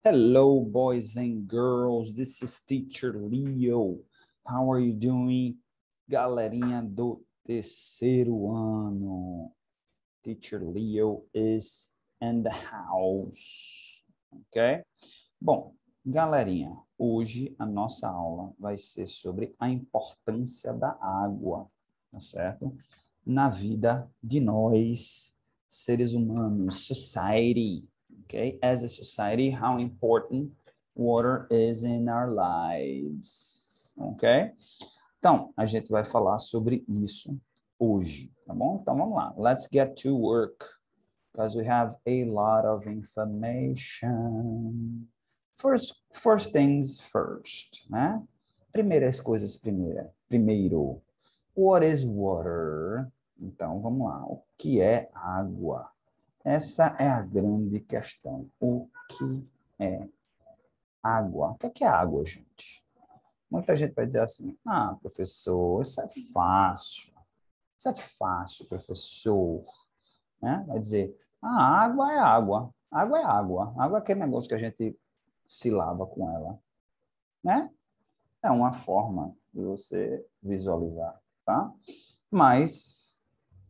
Hello, boys and girls. This is Teacher Leo. How are you doing? Galerinha do terceiro ano. Teacher Leo is in the house. Ok? Bom, galerinha, hoje a nossa aula vai ser sobre a importância da água, tá certo? Na vida de nós, seres humanos, society. Okay, as a society, how important water is in our lives, ok? Então, a gente vai falar sobre isso hoje, tá bom? Então, vamos lá. Let's get to work, because we have a lot of information. First things first, né? Primeiras coisas primeiro. What is water? Então, vamos lá. O que é água? Essa é a grande questão. O que é água? O que é água, gente? Muita gente vai dizer assim, professor, isso é fácil. Isso é fácil, professor. Né? Vai dizer, água é água. Água é água. Água é aquele negócio que a gente se lava com ela. Né? É uma forma de você visualizar, tá? Mas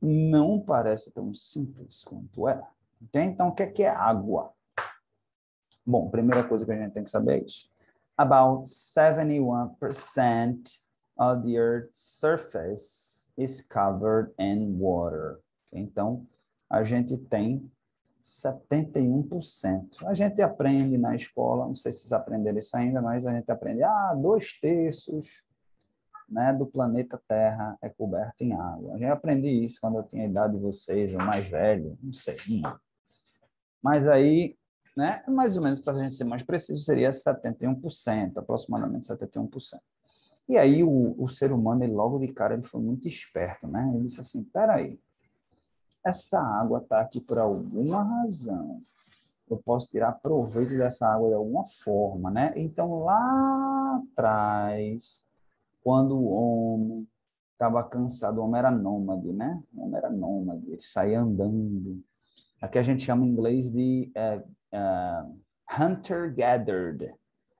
não parece tão simples quanto é. Okay? Então, o que é água? Bom, primeira coisa que a gente tem que saber é isso. About 71% of the Earth's surface is covered in water. Okay? Então, a gente tem 71%. A gente aprende na escola, não sei se vocês aprenderam isso ainda, mas a gente aprende, 2/3, né, do planeta Terra é coberto em água. Eu já aprendi isso quando eu tinha a idade de vocês, ou mais velho, não sei. Mas aí, né, mais ou menos, para a gente ser mais preciso, seria 71%, aproximadamente 71%. E aí o ser humano, ele logo de cara, ele foi muito esperto, né? Ele disse assim, peraí, essa água está aqui por alguma razão. Eu posso tirar proveito dessa água de alguma forma, né? Então, lá atrás, quando o homem estava cansado, o homem era nômade, né? O homem era nômade, ele saía andando. Aqui a gente chama em inglês de hunter-gathered.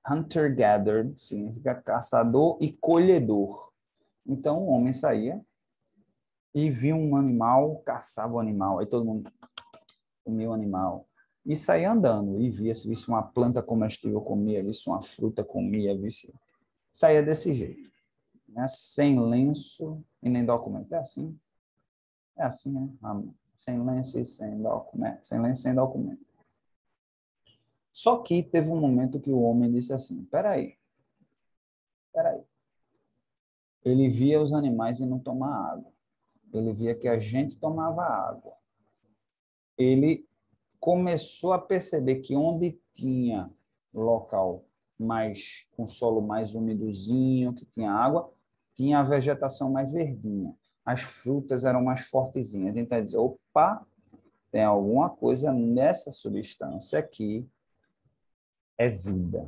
Hunter-gathered significa caçador e colhedor. Então, o homem saía e via um animal, caçava o animal. Aí todo mundo comia o animal. E saía andando e via, se visse uma planta comestível, comia, visse uma fruta, comia, visse... Saía desse jeito. Né? Sem lenço e nem documento. É assim? É assim, né? Sem lenço e sem documento. Sem lenço e sem documento. Só que teve um momento que o homem disse assim, peraí. Ele via os animais e não tomar água. Ele via que a gente tomava água. Ele começou a perceber que onde tinha local mais com solo mais umidozinho, que tinha água, tinha a vegetação mais verdinha. As frutas eram mais fortezinhas. Então, ele dizia, opa, tem alguma coisa nessa substância aqui, é vida.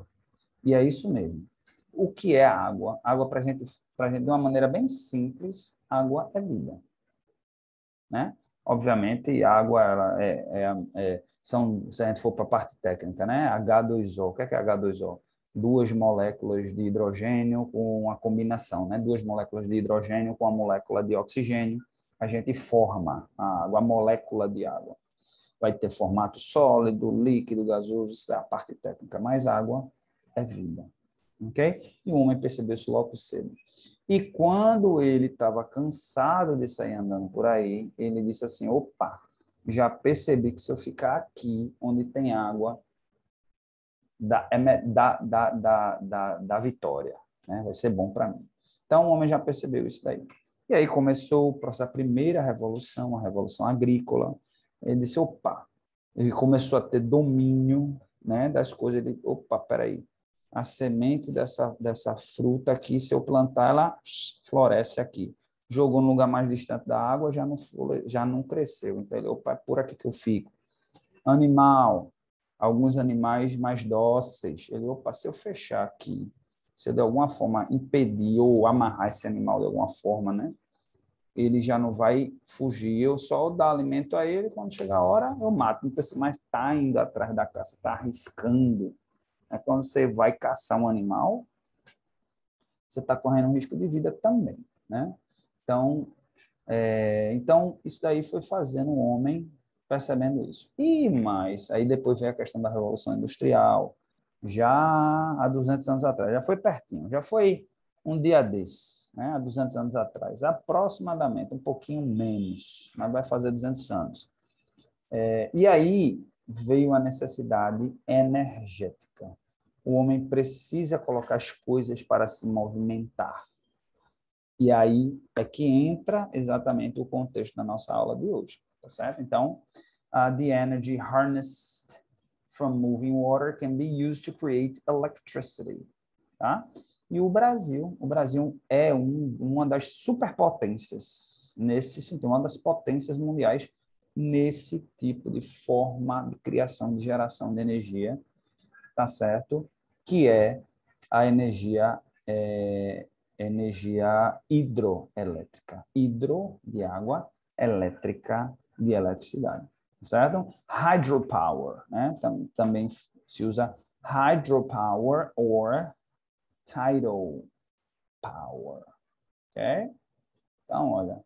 E é isso mesmo. O que é água? Água, para gente, de uma maneira bem simples, água é vida. Né? Obviamente, água ela são, se a gente for para a parte técnica, né? H2O. O que é H2O? Duas moléculas de hidrogênio com uma combinação, né? Duas moléculas de hidrogênio com a molécula de oxigênio, a gente forma a água, a molécula de água. Vai ter formato sólido, líquido, gasoso, isso é a parte técnica, mas água é vida. Ok? E o homem percebeu isso logo cedo. E quando ele estava cansado de sair andando por aí, ele disse assim, opa, já percebi que se eu ficar aqui, onde tem água, dá vitória, né? Vai ser bom para mim. Então, o homem já percebeu isso daí. E aí começou o processo, a primeira revolução, a revolução agrícola. Ele disse, opa, ele começou a ter domínio, né, das coisas. Ele, opa, peraí, a semente dessa fruta aqui, se eu plantar, ela floresce aqui. Jogou no lugar mais distante da água, já não cresceu. Então, ele, opa, é por aqui que eu fico. Animal, alguns animais mais dóceis. Ele, opa, se eu fechar aqui, se eu de alguma forma impedir ou amarrar esse animal de alguma forma, né? Ele já não vai fugir, eu só dar alimento a ele, quando chegar a hora eu mato. Não preciso mais estar indo atrás da caça, está arriscando É quando você vai caçar um animal, você está correndo um risco de vida também, né? Então, isso daí foi fazendo o homem percebendo isso. E mais, aí depois veio a questão da Revolução Industrial, já há 200 anos atrás, já foi pertinho, já foi um dia desses, né? Há 200 anos atrás, aproximadamente, um pouquinho menos, mas vai fazer 200 anos. E aí veio a necessidade energética. O homem precisa colocar as coisas para se movimentar. E aí é que entra exatamente o contexto da nossa aula de hoje, tá certo? Então, the energy harnessed from moving water can be used to create electricity, tá? E o Brasil é uma das superpotências nesse sentido, uma das potências mundiais nesse tipo de forma de criação, de geração de energia, tá certo? Que é a energia hidroelétrica. Hidro de água, elétrica de eletricidade, certo? Hydropower, né? Também se usa hydropower or tidal power, ok? Então, olha,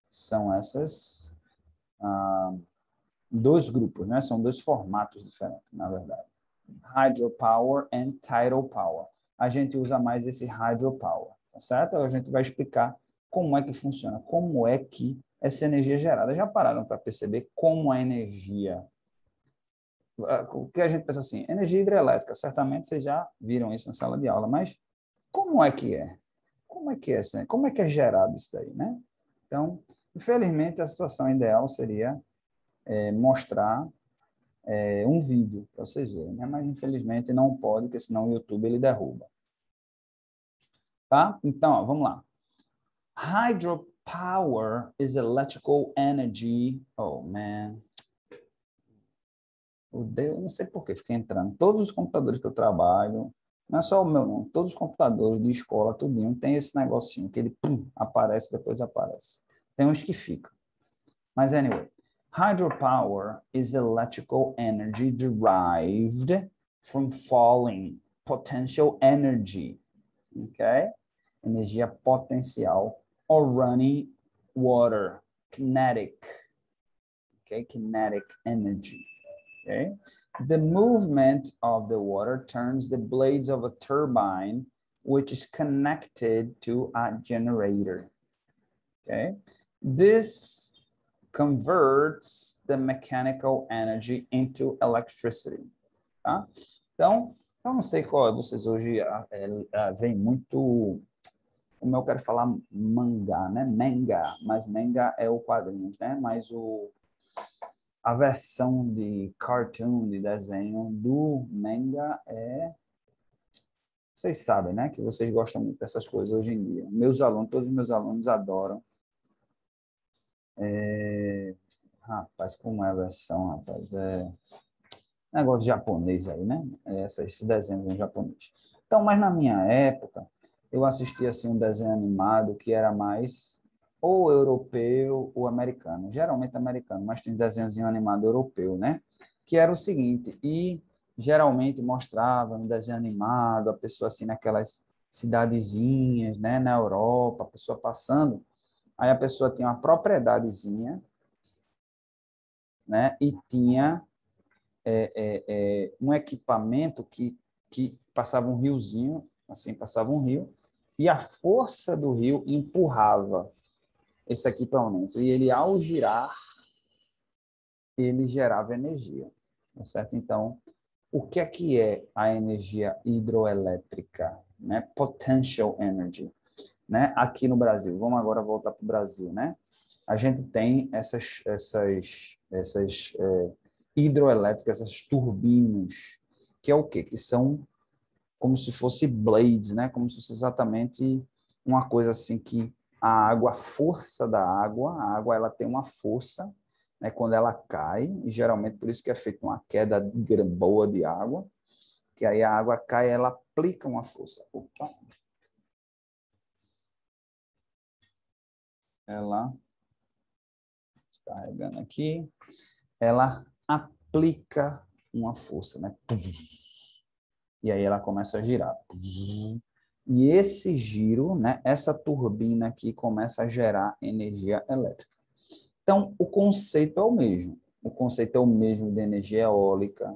são essas dois grupos, né? São dois formatos diferentes, na verdade. Hydropower and tidal power. A gente usa mais esse hydropower, tá certo? A gente vai explicar como é que funciona, como é que essa energia é gerada. Já pararam para perceber como a energia... O que a gente pensa assim, energia hidrelétrica, certamente vocês já viram isso na sala de aula, mas como é que é? Como é que é gerado isso daí, né? Então, infelizmente, a situação ideal seria mostrar um vídeo para vocês verem, né? Mas infelizmente não pode, porque senão o YouTube ele derruba. Tá? Então, ó, vamos lá. Hydropower is electrical energy. Oh, man. Eu não sei por que fica entrando. Todos os computadores que eu trabalho, não é só o meu, não. Todos os computadores de escola, tudinho, tem esse negocinho que ele aparece, depois aparece. Tem uns que ficam. Mas, anyway, hydropower is electrical energy derived from falling potential energy, okay? Energia potencial, or running water, kinetic, okay? Kinetic energy, okay? The movement of the water turns the blades of a turbine, which is connected to a generator, okay? This converts the mechanical energy into electricity, tá? Então, eu não sei qual vocês hoje veem muito, como eu quero falar mangá, né? Manga, mas manga é o quadrinhos, né? Mas a versão de cartoon, de desenho do manga vocês sabem, né? Que vocês gostam muito dessas coisas hoje em dia. Todos os meus alunos adoram. Rapaz, como é a versão, rapaz? Negócio japonês aí, né? Esse desenho em japonês. Então, mas na minha época, eu assistia assim um desenho animado que era mais ou europeu ou americano. Geralmente americano, mas tem desenhozinho animado europeu, né? Que era o seguinte, e geralmente mostrava no desenho animado a pessoa assim naquelas cidadezinhas, né, na Europa, a pessoa passando, aí a pessoa tinha uma propriedadezinha, né, e tinha um equipamento que passava um riozinho, assim, passava um rio, e a força do rio empurrava esse equipamento. E ele, ao girar, ele gerava energia, tá certo? Então, o que é a energia hidroelétrica, né? Potential energy, né? Aqui no Brasil, vamos agora voltar para o Brasil, né? A gente tem essas hidroelétricas, essas turbinas, que é o quê? Que são como se fosse blades, né? Como se fosse exatamente uma coisa assim que a força da água, a água ela tem uma força, né? Quando ela cai, e geralmente por isso que é feita uma queda boa de água, que aí a água cai, ela aplica uma força. Opa. Ela carregando aqui, ela aplica uma força, né? E aí ela começa a girar. E esse giro, né, essa turbina aqui começa a gerar energia elétrica. Então, o conceito é o mesmo. O conceito é o mesmo de energia eólica,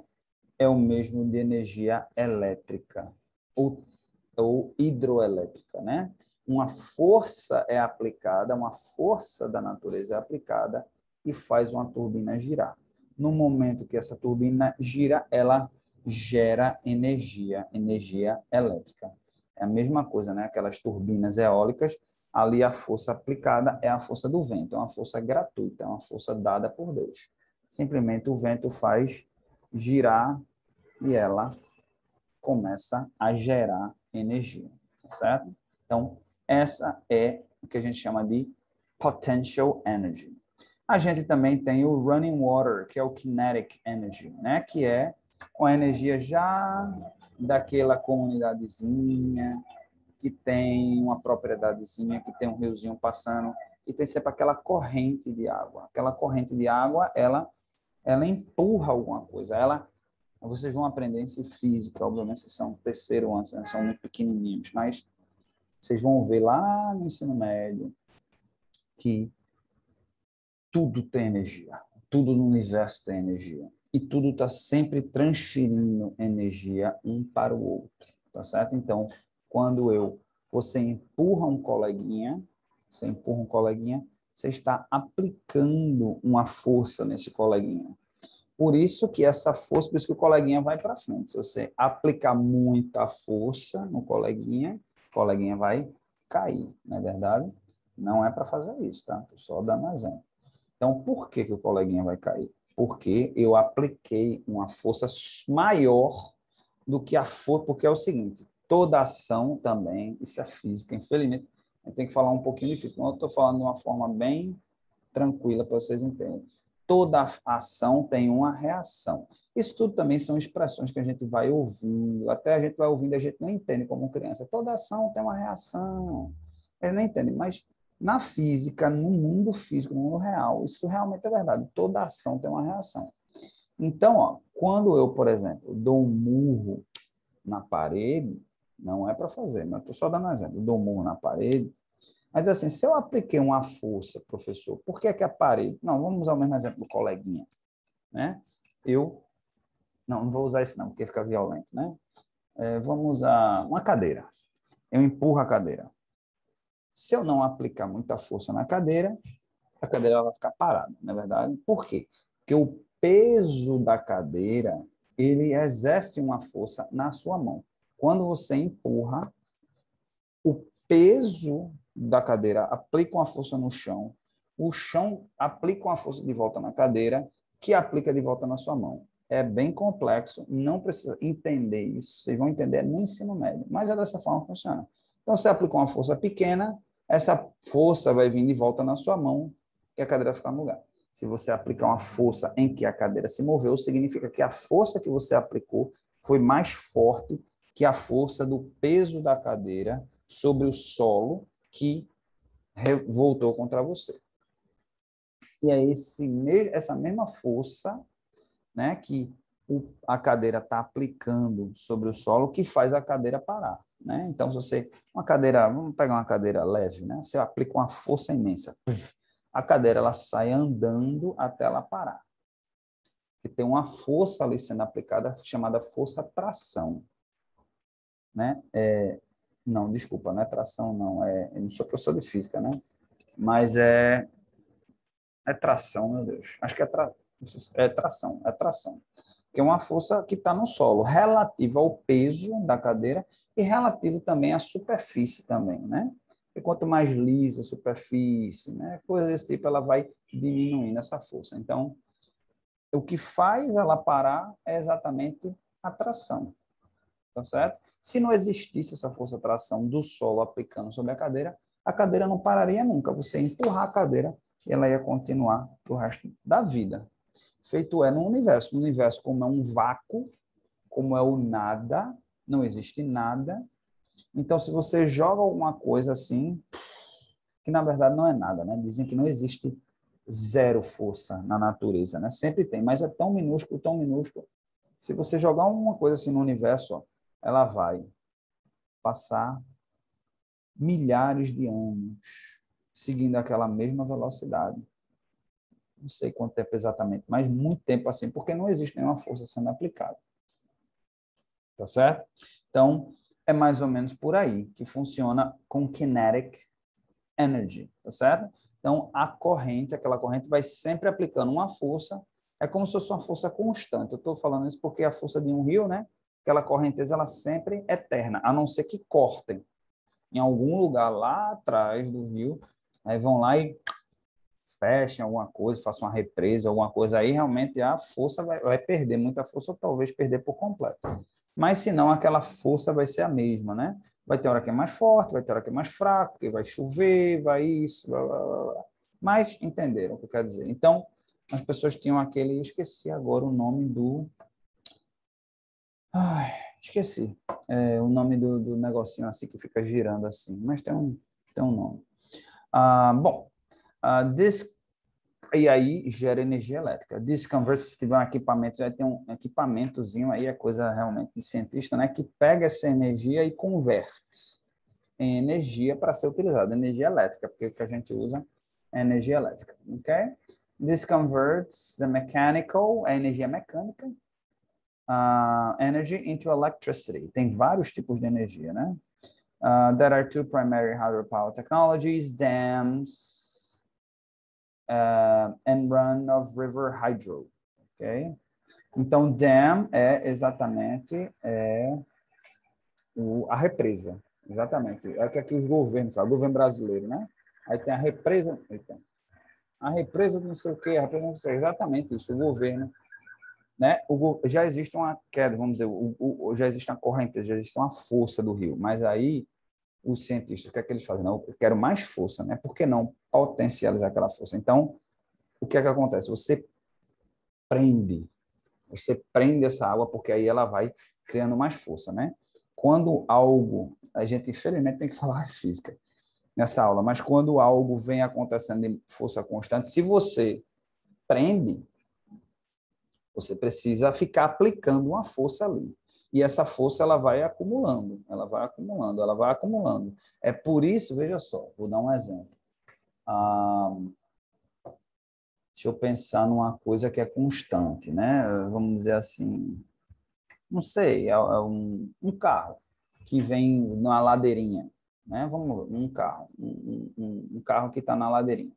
é o mesmo de energia elétrica ou hidroelétrica, né? Uma força é aplicada, uma força da natureza é aplicada e faz uma turbina girar. No momento que essa turbina gira, ela gera energia, energia elétrica. É a mesma coisa, né? Aquelas turbinas eólicas, ali a força aplicada é a força do vento, é uma força gratuita, é uma força dada por Deus. Simplesmente o vento faz girar e ela começa a gerar energia, certo? Então, essa é o que a gente chama de potential energy. A gente também tem o running water, que é o kinetic energy, né? Que é com a energia já daquela comunidadezinha, que tem uma propriedadezinha, que tem um riozinho passando, e tem sempre aquela corrente de água. Aquela corrente de água, ela empurra alguma coisa, vocês vão aprender isso em física, obviamente vocês são terceiro ano, vocês são muito pequenininhos, mas vocês vão ver lá no ensino médio que tudo tem energia, tudo no universo tem energia. E tudo está sempre transferindo energia um para o outro, tá certo? Então, quando você empurra um coleguinha, você está aplicando uma força nesse coleguinha. Por isso que essa força, por isso que o coleguinha vai para frente. Se você aplicar muita força no coleguinha, o coleguinha vai cair, não é verdade? Não é para fazer isso, tá? Estou só dando um exemplo. Então, por que o coleguinha vai cair? Porque eu apliquei uma força maior do que a força, porque é o seguinte, toda ação também, isso é física, infelizmente, a gente tem que falar um pouquinho de física, mas eu estou falando de uma forma bem tranquila para vocês entenderem. Toda ação tem uma reação. Isso tudo também são expressões que a gente vai ouvindo, até a gente vai ouvindo, a gente não entende como criança. Toda ação tem uma reação. Eles não entendem, mas na física, no mundo físico, no mundo real, isso realmente é verdade. Toda ação tem uma reação. Então, ó, quando eu, por exemplo, dou um murro na parede, não é para fazer, mas estou só dando um exemplo, dou um murro na parede, mas assim, se eu apliquei uma força, professor, por que é que a parede... Não, vamos usar o mesmo exemplo do coleguinha, né? Não vou usar isso não, porque fica violento, né? Vamos usar uma cadeira. Eu empurro a cadeira. Se eu não aplicar muita força na cadeira, a cadeira vai ficar parada, não é verdade? Por quê? Porque o peso da cadeira, ele exerce uma força na sua mão. Quando você empurra, o peso da cadeira aplica uma força no chão, o chão aplica uma força de volta na cadeira, que aplica de volta na sua mão. É bem complexo, não precisa entender isso, vocês vão entender no ensino médio, mas é dessa forma que funciona. Então, você aplica uma força pequena, essa força vai vir de volta na sua mão e a cadeira vai ficar no lugar. Se você aplicar uma força em que a cadeira se moveu, significa que a força que você aplicou foi mais forte que a força do peso da cadeira sobre o solo que voltou contra você. E é essa mesma força, né, que a cadeira está aplicando sobre o solo que faz a cadeira parar. Né? Então, se você... vamos pegar uma cadeira leve, né? Você aplica uma força imensa. A cadeira ela sai andando até ela parar. E tem uma força ali sendo aplicada chamada força tração. Né? Não, desculpa, não é tração, não. Eu não sou professor de física, né? Mas é tração, meu Deus. Acho que é tração, é tração. Que é uma força que está no solo, relativa ao peso da cadeira e relativo também à superfície também, né? E quanto mais lisa a superfície, né? Coisa desse tipo, ela vai diminuindo essa força. Então, o que faz ela parar é exatamente a tração, tá certo? Se não existisse essa força tração do solo aplicando sobre a cadeira não pararia nunca. Você empurrar a cadeira e ela ia continuar para o resto da vida. Feito é no universo. No universo, como é um vácuo, como é o nada, não existe nada. Então, se você joga alguma coisa assim, que na verdade não é nada, né? Dizem que não existe zero força na natureza, né? Sempre tem, mas é tão minúsculo, Se você jogar uma coisa assim no universo, ó, ela vai passar milhares de anos seguindo aquela mesma velocidade. Não sei quanto tempo exatamente, mas muito tempo assim, porque não existe nenhuma força sendo aplicada. Tá certo? Então, é mais ou menos por aí que funciona com kinetic energy, tá certo? Então, a corrente, aquela corrente vai sempre aplicando uma força, é como se fosse uma força constante. Eu estou falando isso porque a força de um rio, né? Aquela correnteza, ela sempre é eterna, a não ser que cortem em algum lugar lá atrás do rio, aí vão lá e fechem alguma coisa, façam uma represa, alguma coisa, aí realmente a força vai perder muita força, ou talvez perder por completo. Mas, se não, aquela força vai ser a mesma, né? Vai ter hora que é mais forte, vai ter hora que é mais fraco, que vai chover, vai isso, blá, blá, blá, blá. Mas entenderam o que eu quero dizer. Então, as pessoas tinham aquele... Eu esqueci agora o nome do... Ai, esqueci. O nome do negocinho assim que fica girando assim. Mas tem um nome. Bom, this... E aí gera energia elétrica. This converter, se tiver um equipamento, já tem um equipamentozinho aí, é coisa realmente de cientista, né? Que pega essa energia e converte em energia para ser utilizada, energia elétrica, porque o que a gente usa é energia elétrica, ok? This converts the mechanical, a energia mecânica, energy into electricity. Tem vários tipos de energia, né? There are two primary hydropower technologies, dams, and run of river hydro, ok? Então, dam é exatamente a represa, exatamente. É que aqui os governos falam, o governo brasileiro, né? Aí tem a represa, a represa não sei o quê, a represa não sei, exatamente isso, o governo, né? Já existe uma queda, vamos dizer, já existe uma corrente, já existe uma força do rio, mas aí os cientistas, o que é que eles fazem? Não, eu quero mais força, né? Por que não potencializar aquela força? Então, o que é que acontece? Você prende essa água porque aí ela vai criando mais força, né? Quando algo, a gente infelizmente tem que falar física nessa aula, mas quando algo vem acontecendo de força constante, se você prende, você precisa ficar aplicando uma força ali. E essa força ela vai acumulando, ela vai acumulando, ela vai acumulando. É por isso, veja só, vou dar um exemplo. Deixa eu pensar numa coisa que é constante, né? Vamos dizer assim, não sei, é um carro que vem numa ladeirinha, né? Vamos ver, um carro, um carro que está na ladeirinha.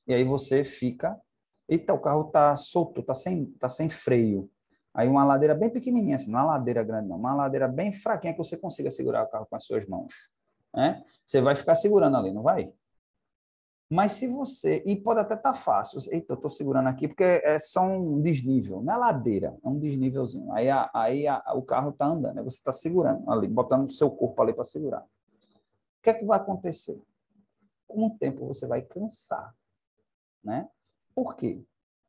E aí você fica, eita, o carro está solto, tá sem freio. Aí uma ladeira bem pequenininha, assim, não é uma ladeira grande, não, uma ladeira bem fraquinha que você consiga segurar o carro com as suas mãos, né? Você vai ficar segurando ali, não vai? Mas se você... E pode até estar fácil. Eita, eu estou segurando aqui porque é só um desnível. Não é ladeira, é um desnívelzinho. O carro está andando, aí você está segurando ali, botando o seu corpo ali para segurar. O que é que vai acontecer? Com o tempo você vai cansar, né? Por quê?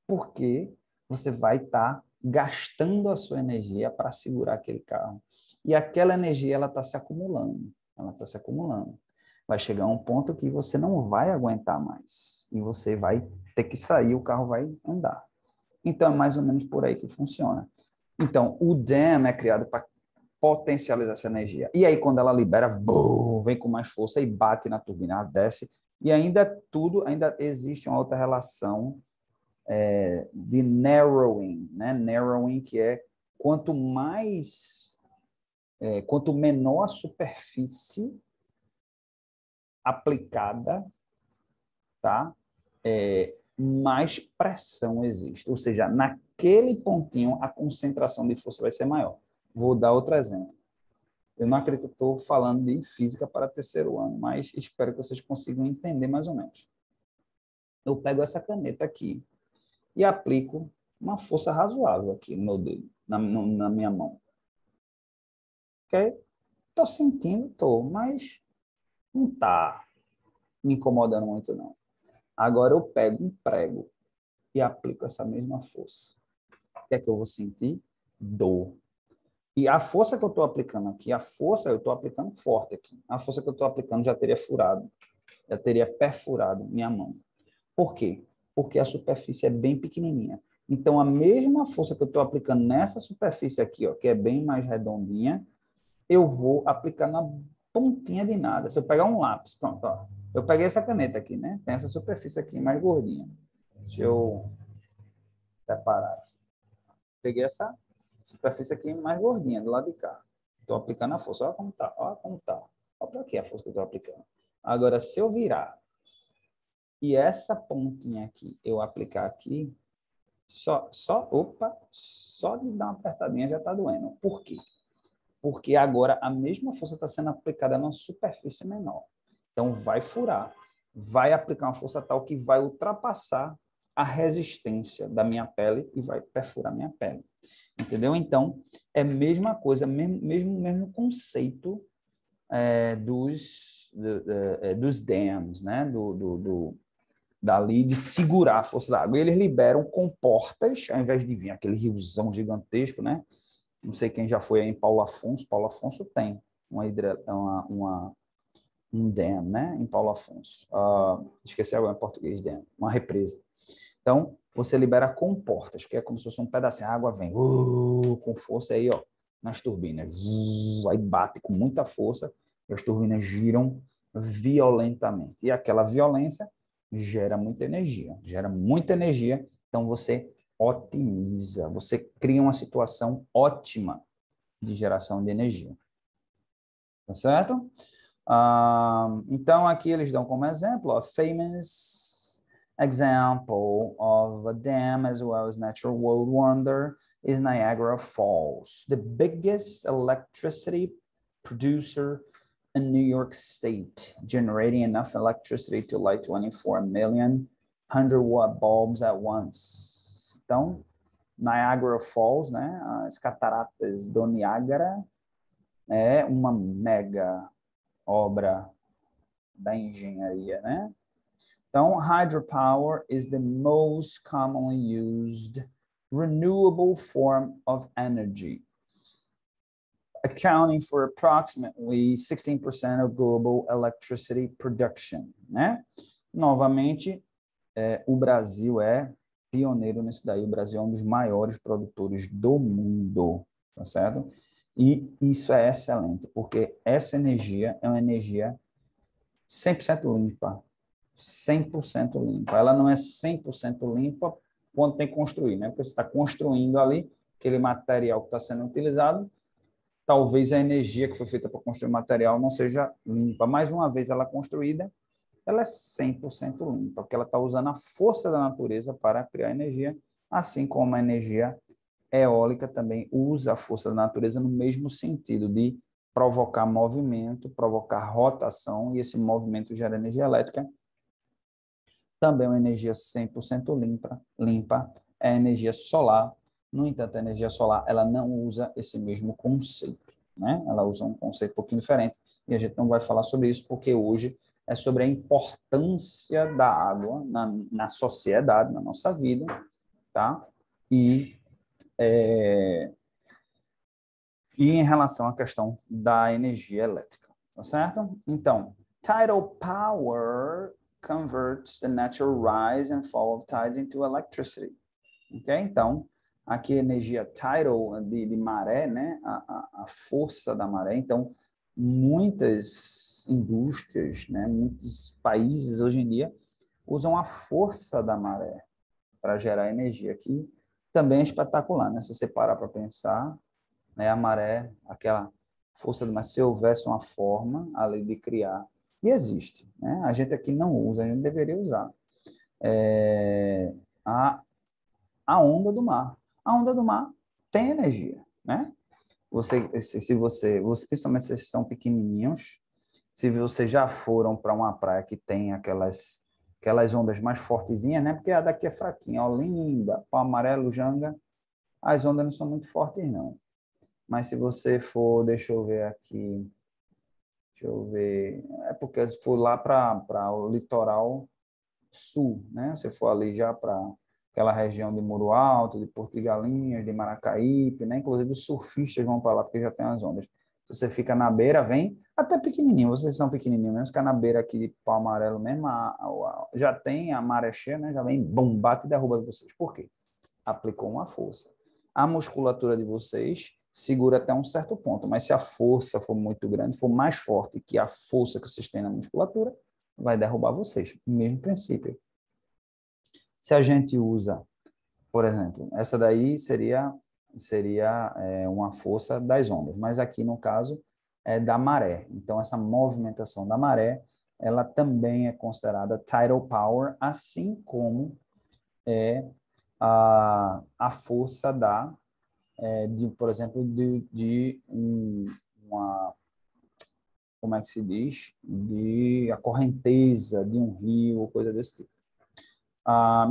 Porque você vai estar gastando a sua energia para segurar aquele carro. E aquela energia ela está se acumulando. Ela está se acumulando. Vai chegar um ponto que você não vai aguentar mais. E você vai ter que sair, o carro vai andar. Então, é mais ou menos por aí que funciona. Então, o dam é criado para potencializar essa energia. E aí, quando ela libera, boom, vem com mais força e bate na turbina, desce. E ainda existe uma outra relação de narrowing, né? Narrowing, que é quanto quanto menor a superfície aplicada, tá? Mais pressão existe. Ou seja, naquele pontinho, a concentração de força vai ser maior. Vou dar outro exemplo. Eu não acredito que estou falando de física para terceiro ano, mas espero que vocês consigam entender mais ou menos. Eu pego essa caneta aqui e aplico uma força razoável aqui no meu dedo, na minha mão. Ok? Estou sentindo, estou, mas não está me incomodando muito, não. Agora eu pego um prego e aplico essa mesma força. O que é que eu vou sentir? Dor. E a força que eu estou aplicando aqui, a força eu estou aplicando forte aqui. A força que eu estou aplicando já teria furado, já teria perfurado minha mão. Por quê? Porque a superfície é bem pequenininha. Então, a mesma força que eu estou aplicando nessa superfície aqui, ó, que é bem mais redondinha, eu vou aplicar na pontinha de nada. Se eu pegar um lápis, pronto, ó. Eu peguei essa caneta aqui, né? Tem essa superfície aqui mais gordinha. Deixa eu separar. Peguei essa superfície aqui mais gordinha, do lado de cá. Estou aplicando a força. Olha como tá, olha como tá. Olha para aqui a força que eu estou aplicando. Agora, se eu virar e essa pontinha aqui eu aplicar aqui, só de dar uma apertadinha já está doendo. Por quê? Porque agora a mesma força está sendo aplicada numa superfície menor. Então, vai furar, vai aplicar uma força tal que vai ultrapassar a resistência da minha pele e vai perfurar minha pele. Entendeu? Então, é a mesma coisa, mesmo conceito dos dams, né? Dali de segurar a força da água. E eles liberam comportas, ao invés de vir aquele riozão gigantesco, né? Não sei quem já foi aí em Paulo Afonso. Paulo Afonso tem um dam, né? Em Paulo Afonso. Esqueci agora em português, dam. Uma represa. Então, você libera comportas, que é como se fosse um pedacinho. A água vem com força aí, ó, nas turbinas. Aí bate com muita força e as turbinas giram violentamente. E aquela violência gera muita energia. Gera muita energia, então você otimiza, você cria uma situação ótima de geração de energia. Tá certo? Então, aqui eles dão como exemplo, a famous example of a dam as well as natural world wonder is Niagara Falls, the biggest electricity producer in New York State, generating enough electricity to light 24 million 100-watt bulbs at once. Então, Niagara Falls, né, as cataratas do Niágara, é uma mega obra da engenharia, né? Então, hydropower is the most commonly used renewable form of energy, accounting for approximately 16% of global electricity production, né? Novamente, o Brasil é pioneiro nisso daí. O Brasil é um dos maiores produtores do mundo, tá certo? E isso é excelente, porque essa energia é uma energia 100% limpa. 100% limpa. Ela não é 100% limpa quando tem que construir, né? Porque você está construindo ali aquele material que está sendo utilizado, talvez a energia que foi feita para construir o material não seja limpa. Mais uma vez ela construída, ela é 100% limpa, porque ela está usando a força da natureza para criar energia, assim como a energia eólica também usa a força da natureza no mesmo sentido de provocar movimento, provocar rotação, e esse movimento gera energia elétrica. Também é uma energia 100% limpa, é a energia solar. No entanto, a energia solar ela não usa esse mesmo conceito, né? Ela usa um conceito um pouquinho diferente, e a gente não vai falar sobre isso, porque hoje é sobre a importância da água na sociedade, na nossa vida, tá? E em relação à questão da energia elétrica, tá certo? Então, tidal power converts the natural rise and fall of tides into electricity. Ok? Então, aqui energia tidal de maré, né? A força da maré. Então, muitas indústrias, né? Muitos países hoje em dia usam a força da maré para gerar energia. Aqui também é espetacular, né? Se você parar para pensar, né, a maré, aquela força do mar, se houvesse uma forma ali de criar, e existe, né? A gente aqui não usa, a gente deveria usar. A, a onda do mar. A onda do mar tem energia, né? Principalmente se vocês são pequenininhos, se vocês já foram para uma praia que tem aquelas ondas mais fortezinhas, né? Porque a daqui é fraquinha, Olinda, Pau Amarelo, Janga, as ondas não são muito fortes, não. Mas se você for, deixa eu ver aqui, é porque se for lá para o litoral sul, né? Se for ali já para aquela região de Muro Alto, de Porto de Galinhas, de Maracaípe, né? Inclusive os surfistas vão para lá porque já tem as ondas. Se você fica na beira, vem até pequenininho, vocês são pequenininhos mesmo, ficar na beira aqui de Pau Amarelo mesmo, já tem a maré cheia, né? Já vem, bum, bate e derruba vocês. Por quê? aplicou uma força. A musculatura de vocês segura até um certo ponto, mas se a força for muito grande, for mais forte que a força que vocês têm na musculatura, vai derrubar vocês. Mesmo princípio. Se a gente usa, por exemplo, essa daí seria uma força das ondas, mas aqui no caso é da maré. Então essa movimentação da maré, ela também é considerada tidal power, assim como é a força por exemplo, uma, como é que se diz? De a correnteza de um rio, ou coisa desse tipo.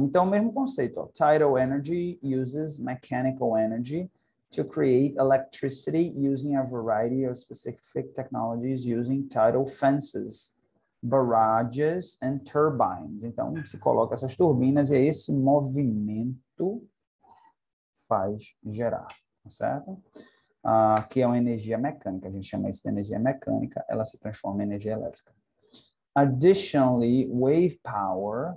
Então, o mesmo conceito. Ó. Tidal energy uses mechanical energy to create electricity using a variety of specific technologies using tidal fences, barrages and turbines. Então, se coloca essas turbinas e esse movimento faz gerar, certo? Que é uma energia mecânica, a gente chama isso de energia mecânica, ela se transforma em energia elétrica. Additionally, wave power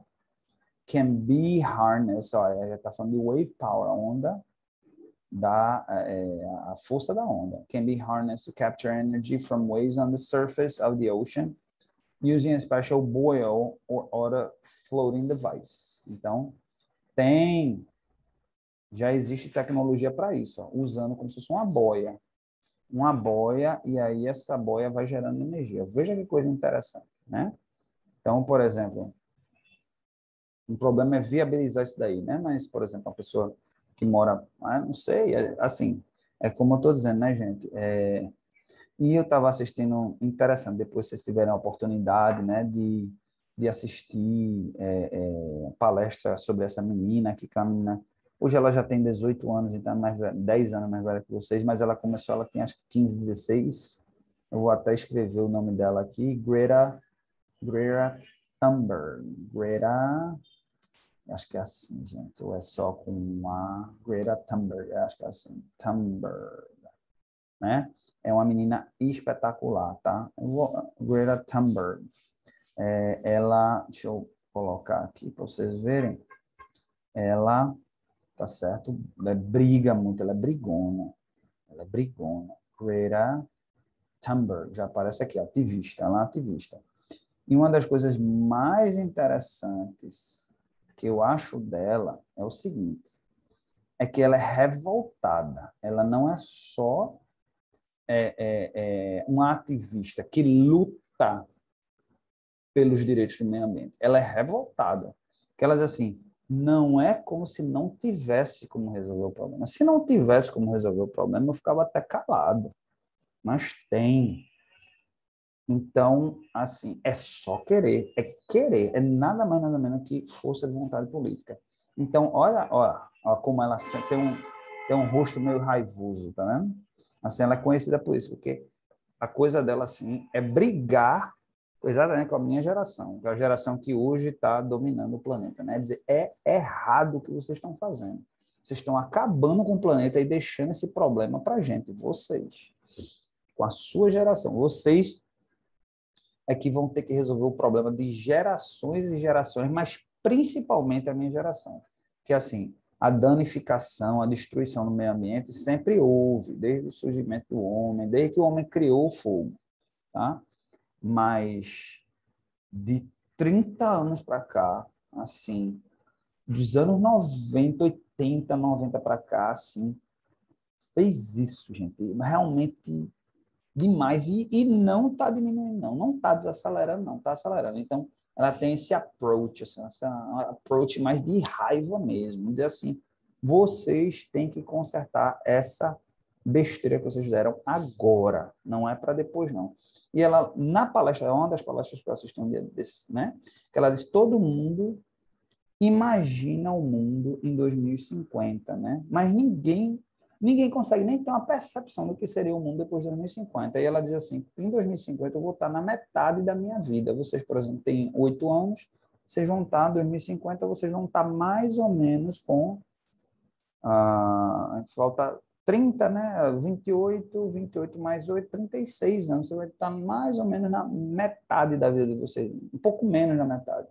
can be harnessed, olha, já está falando de wave power, a onda, a força da onda, can be harnessed to capture energy from waves on the surface of the ocean using a special buoy or other floating device. Então, já existe tecnologia para isso, ó, usando como se fosse uma boia, e aí essa boia vai gerando energia. Veja que coisa interessante, né? Então, por exemplo, um problema é viabilizar isso daí, né? Mas, por exemplo, uma pessoa que mora, não sei, assim, é como eu estou dizendo, né, gente? E eu estava assistindo, interessante, depois vocês tiverem a oportunidade, né, de assistir palestra sobre essa menina que caminha. Hoje ela já tem 18 anos, então é mais 10 anos mais velha que vocês, mas ela começou, ela tem acho que 15, 16. Eu vou até escrever o nome dela aqui, Greta Thunberg. Greta, acho que é assim, gente, ou é só com uma Greta Thunberg, acho que é assim, Thunberg, né? É uma menina espetacular, tá? Greta Thunberg. Ela, deixa eu colocar aqui para vocês verem, ela, tá certo? Ela briga muito, ela é brigona. Greta Thunberg, já aparece aqui, ativista, ela é ativista. E uma das coisas mais interessantes que eu acho dela é o seguinte, é que ela é revoltada, ela não é só uma ativista que luta pelos direitos do meio ambiente, ela é revoltada, porque ela diz assim, não é como se não tivesse como resolver o problema. Se não tivesse como resolver o problema, eu ficava até calado, mas tem. Então, assim, é só querer, é nada mais, nada menos que força de vontade política. Então, olha como ela tem um rosto meio raivoso, tá vendo? Assim, ela é conhecida por isso, porque a coisa dela, assim, é brigar exatamente com a minha geração, que é a geração que hoje está dominando o planeta, né? Dizer, é errado o que vocês estão fazendo. Vocês estão acabando com o planeta e deixando esse problema para a gente, vocês, com a sua geração. Vocês é que vão ter que resolver o problema de gerações e gerações, mas principalmente a minha geração. Que, assim, a danificação, a destruição do meio ambiente sempre houve, desde o surgimento do homem, desde que o homem criou o fogo, tá? Mas de 30 anos para cá, assim, dos anos 90, 80, 90 para cá, assim, fez isso, gente. Realmente demais. E não está diminuindo, não está desacelerando, não, está acelerando. Então, ela tem esse approach, assim, essa approach mais de raiva mesmo, dizer assim, vocês têm que consertar essa besteira que vocês fizeram agora, não é para depois, não. E ela, na palestra, uma das palestras que eu assisti um dia desse, né, que ela disse, todo mundo imagina o mundo em 2050, né? Mas ninguém consegue nem ter uma percepção do que seria o mundo depois de 2050. E ela diz assim, em 2050 eu vou estar na metade da minha vida. Vocês, por exemplo, têm 8 anos, vocês vão estar, em 2050, vocês vão estar mais ou menos com, falta 30, né? 28 mais 8, 36 anos. Você vai estar mais ou menos na metade da vida de vocês, um pouco menos da metade.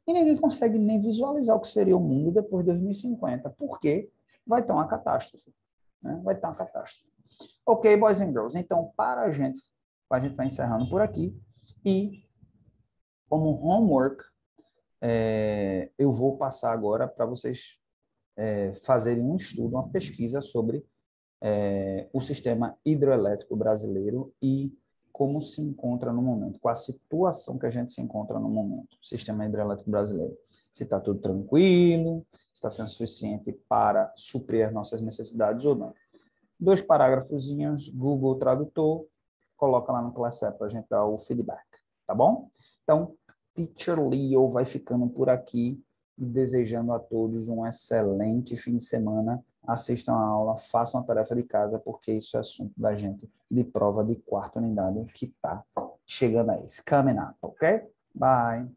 E ninguém consegue nem visualizar o que seria o mundo depois de 2050, porque vai ter uma catástrofe. Né? Vai ter uma catástrofe. Ok, boys and girls. Então, a gente vai encerrando por aqui. E, como homework, eu vou passar agora para vocês fazerem um estudo, uma pesquisa sobre o sistema hidroelétrico brasileiro e como se encontra no momento, qual a situação que a gente se encontra no momento, o sistema hidroelétrico brasileiro. Se está tudo tranquilo, se está sendo suficiente para suprir as nossas necessidades ou não. 2 parágrafozinhos, Google Tradutor, coloca lá no ClassEP para a gente dar o feedback, tá bom? Então, Teacher Leo vai ficando por aqui, desejando a todos um excelente fim de semana. Assistam a aula, façam a tarefa de casa, porque isso é assunto da gente de prova de 4ª unidade que está chegando aí. It's coming up, ok? Bye!